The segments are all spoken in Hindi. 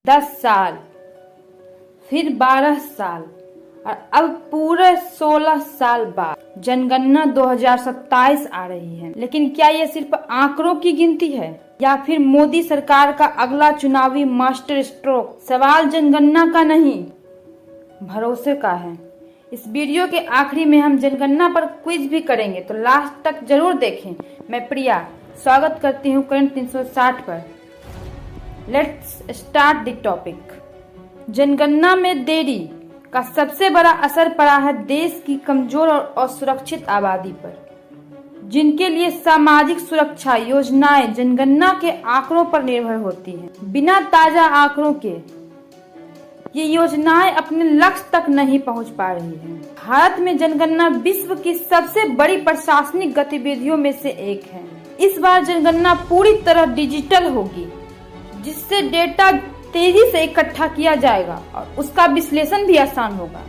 10 साल, फिर 12 साल और अब पूरे 16 साल बाद जनगणना 2027 आ रही है। लेकिन क्या ये सिर्फ आंकड़ों की गिनती है या फिर मोदी सरकार का अगला चुनावी मास्टर स्ट्रोक? सवाल जनगणना का नहीं, भरोसे का है। इस वीडियो के आखिरी में हम जनगणना पर क्विज भी करेंगे, तो लास्ट तक जरूर देखें। मैं प्रिया स्वागत करती हूँ करंट 360 पर। Let's start the topic. जनगणना में देरी का सबसे बड़ा असर पड़ा है देश की कमजोर और असुरक्षित आबादी पर, जिनके लिए सामाजिक सुरक्षा योजनाएं जनगणना के आंकड़ों पर निर्भर होती हैं। बिना ताजा आंकड़ों के ये योजनाएं अपने लक्ष्य तक नहीं पहुंच पा रही हैं। भारत में जनगणना विश्व की सबसे बड़ी प्रशासनिक गतिविधियों में से एक है। इस बार जनगणना पूरी तरह डिजिटल होगी, जिससे डेटा तेजी से इकट्ठा किया जाएगा और उसका विश्लेषण भी आसान होगा।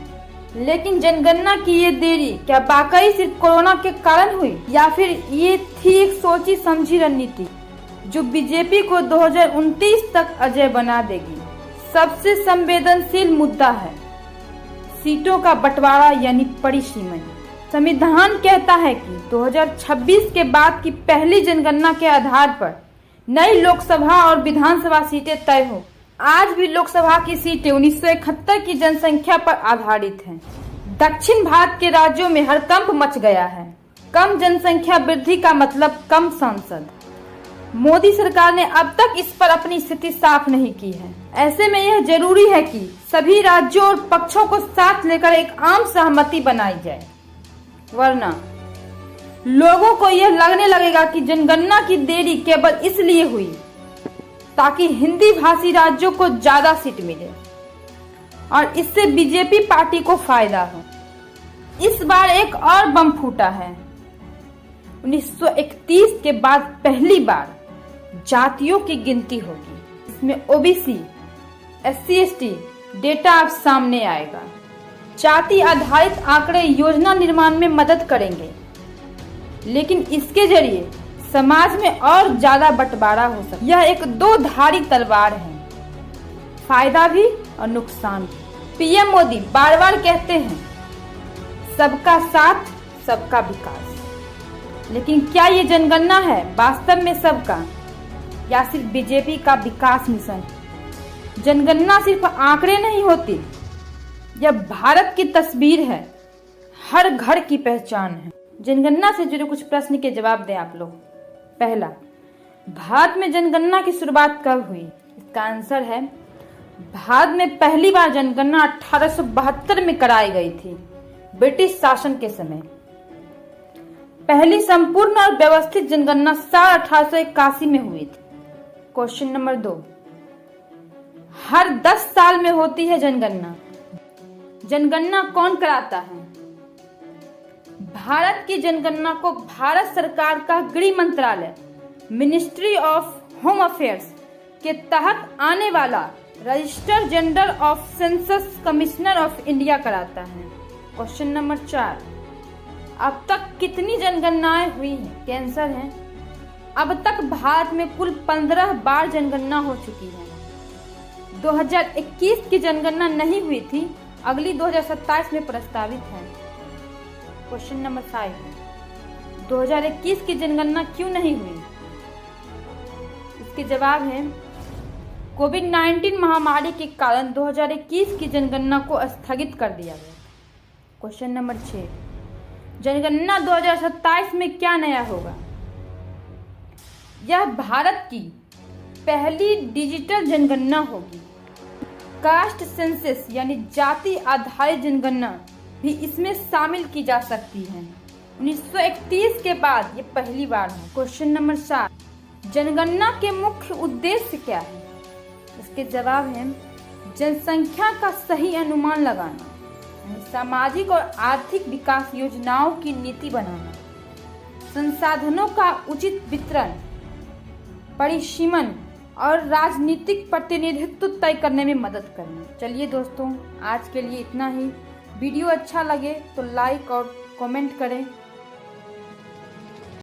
लेकिन जनगणना की ये देरी क्या वाकई सिर्फ कोरोना के कारण हुई, या फिर ये थी एक सोची समझी रणनीति जो बीजेपी को 2029 तक अजय बना देगी? सबसे संवेदनशील मुद्दा है सीटों का बंटवारा यानी परिसीमन। संविधान कहता है कि 2026 के बाद की पहली जनगणना के आधार पर नई लोकसभा और विधानसभा सीटें तय हो। आज भी लोकसभा की सीटें 1971 की जनसंख्या पर आधारित हैं। दक्षिण भारत के राज्यों में हड़कंप मच गया है। कम जनसंख्या वृद्धि का मतलब कम सांसद। मोदी सरकार ने अब तक इस पर अपनी स्थिति साफ नहीं की है। ऐसे में यह जरूरी है कि सभी राज्यों और पक्षों को साथ लेकर एक आम सहमति बनाई जाए, वरना लोगों को यह लगने लगेगा कि जनगणना की देरी केवल इसलिए हुई ताकि हिंदी भाषी राज्यों को ज्यादा सीट मिले और इससे बीजेपी पार्टी को फायदा हो। इस बार एक और बम फूटा है। 1931 के बाद पहली बार जातियों की गिनती होगी। इसमें ओबीसी, SC/ST डेटा अब सामने आएगा। जाति आधारित आंकड़े योजना निर्माण में मदद करेंगे, लेकिन इसके जरिए समाज में और ज्यादा बंटवारा हो सकता है। यह एक दो धारी तलवार है, फायदा भी और नुकसान भी। पीएम मोदी बार बार कहते हैं सबका साथ सबका विकास, लेकिन क्या ये जनगणना है वास्तव में सबका या सिर्फ बीजेपी का विकास मिशन? जनगणना सिर्फ आंकड़े नहीं होती, यह भारत की तस्वीर है, हर घर की पहचान है। जनगणना से जुड़े कुछ प्रश्न के जवाब दें आप लोग। पहला, भारत में जनगणना की शुरुआत कब हुई? इसका आंसर है भारत में पहली बार जनगणना 1872 में कराई गई थी, ब्रिटिश शासन के समय। पहली संपूर्ण और व्यवस्थित जनगणना साल 1881 में हुई थी। क्वेश्चन नंबर 2, हर 10 साल में होती है जनगणना। जनगणना कौन कराता है? भारत की जनगणना को भारत सरकार का गृह मंत्रालय, मिनिस्ट्री ऑफ होम अफेयर्स के तहत आने वाला register general of census commissioner of India कराता है। क्वेश्चन नंबर 4, अब तक कितनी जनगणनाएं हुई हैं? आंसर है अब तक भारत में कुल 15 बार जनगणना हो चुकी है। 2021 की जनगणना नहीं हुई थी, अगली 2027 में प्रस्तावित है। क्वेश्चन नंबर 5, 2021 की जनगणना क्यों नहीं हुई? इसके जवाब है कोविड-19 महामारी के कारण 2021 की जनगणना को स्थगित कर दिया गया। क्वेश्चन नंबर 6, जनगणना 2027 में क्या नया होगा? यह भारत की पहली डिजिटल जनगणना होगी। कास्ट सेंसस यानी जाति आधारित जनगणना भी इसमें शामिल की जा सकती है। 1931 के बाद ये पहली बार है। क्वेश्चन नंबर 7, जनगणना के मुख्य उद्देश्य क्या है? इसके जवाब है जनसंख्या का सही अनुमान लगाना, सामाजिक और आर्थिक विकास योजनाओं की नीति बनाना, संसाधनों का उचित वितरण, परिसीमन और राजनीतिक प्रतिनिधित्व तय करने में मदद करना। चलिए दोस्तों, आज के लिए इतना ही। वीडियो अच्छा लगे तो लाइक और कमेंट करें।